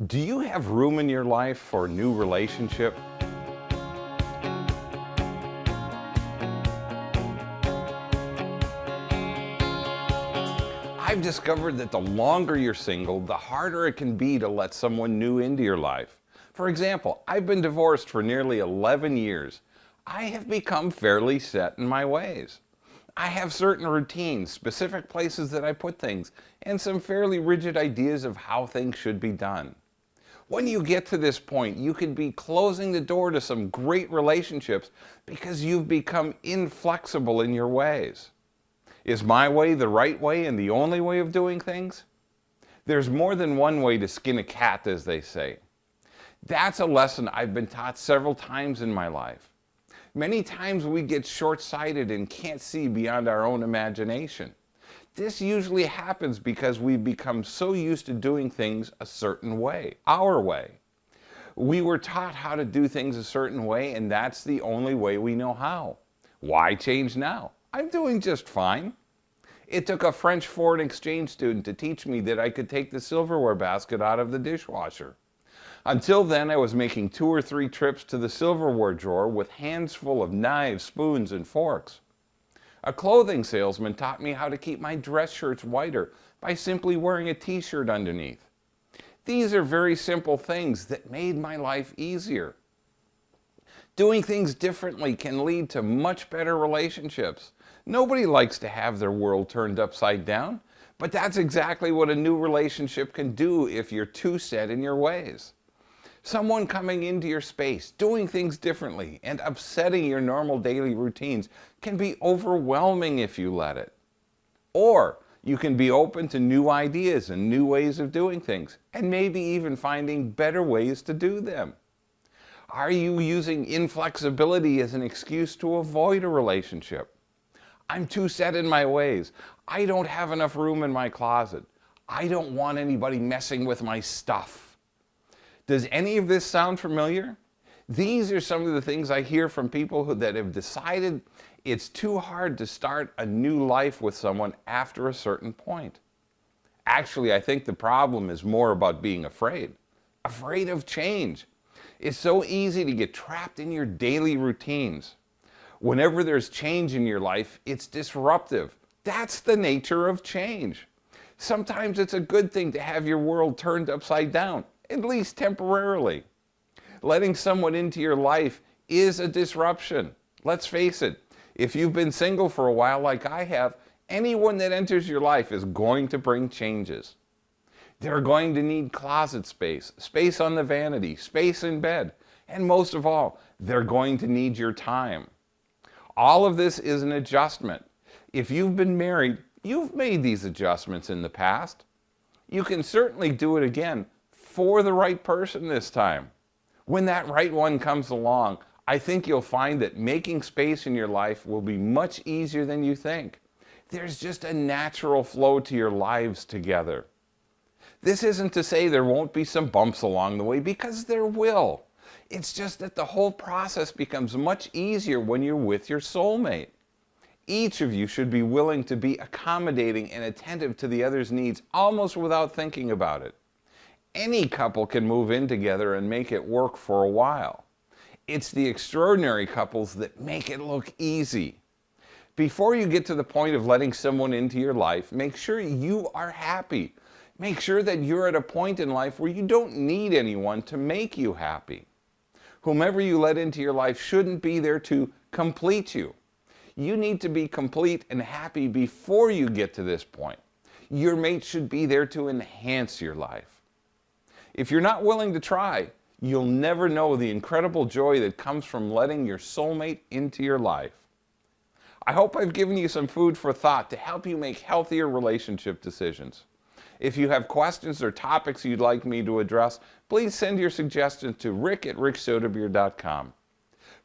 Do you have room in your life for a new relationship? I've discovered that the longer you're single, the harder it can be to let someone new into your life. For example, I've been divorced for nearly 11 years. I have become fairly set in my ways. I have certain routines, specific places that I put things, and some fairly rigid ideas of how things should be done. When you get to this point, you could be closing the door to some great relationships because you've become inflexible in your ways. Is my way the right way and the only way of doing things? There's more than one way to skin a cat, as they say. That's a lesson I've been taught several times in my life. Many times we get short-sighted and can't see beyond our own imagination. This usually happens because we've become so used to doing things a certain way, our way. We were taught how to do things a certain way, and that's the only way we know how. Why change now? I'm doing just fine. It took a French foreign exchange student to teach me that I could take the silverware basket out of the dishwasher. Until then, I was making 2 or 3 trips to the silverware drawer with hands full of knives, spoons, and forks. A clothing salesman taught me how to keep my dress shirts whiter by simply wearing a t-shirt underneath. These are very simple things that made my life easier. Doing things differently can lead to much better relationships. Nobody likes to have their world turned upside down, but that's exactly what a new relationship can do if you're too set in your ways. Someone coming into your space, doing things differently, and upsetting your normal daily routines can be overwhelming if you let it. Or you can be open to new ideas and new ways of doing things, and maybe even finding better ways to do them. Are you using inflexibility as an excuse to avoid a relationship? I'm too set in my ways. I don't have enough room in my closet. I don't want anybody messing with my stuff. Does any of this sound familiar? These are some of the things I hear from people that have decided it's too hard to start a new life with someone after a certain point. Actually, I think the problem is more about being afraid of change. It's so easy to get trapped in your daily routines. Whenever there's change in your life, it's disruptive. That's the nature of change. Sometimes it's a good thing to have your world turned upside down, at least temporarily. Letting someone into your life is a disruption. Let's face it, if you've been single for a while like I have, anyone that enters your life is going to bring changes. They're going to need closet space, space on the vanity, space in bed, and most of all, they're going to need your time. All of this is an adjustment. If you've been married, you've made these adjustments in the past. You can certainly do it again for the right person this time. When that right one comes along, I think you'll find that making space in your life will be much easier than you think. There's just a natural flow to your lives together. This isn't to say there won't be some bumps along the way, because there will. It's just that the whole process becomes much easier when you're with your soulmate. Each of you should be willing to be accommodating and attentive to the other's needs almost without thinking about it. Any couple can move in together and make it work for a while. It's the extraordinary couples that make it look easy. Before you get to the point of letting someone into your life, make sure you are happy. Make sure that you're at a point in life where you don't need anyone to make you happy. Whomever you let into your life shouldn't be there to complete you. You need to be complete and happy before you get to this point. Your mate should be there to enhance your life. If you're not willing to try, you'll never know the incredible joy that comes from letting your soulmate into your life. I hope I've given you some food for thought to help you make healthier relationship decisions. If you have questions or topics you'd like me to address, please send your suggestions to rick@ricksoderbeer.com.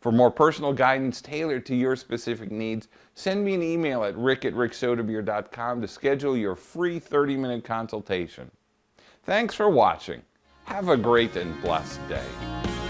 For more personal guidance tailored to your specific needs, send me an email at rick@ricksoderbeer.com to schedule your free 30-minute consultation. Thanks for watching. Have a great and blessed day.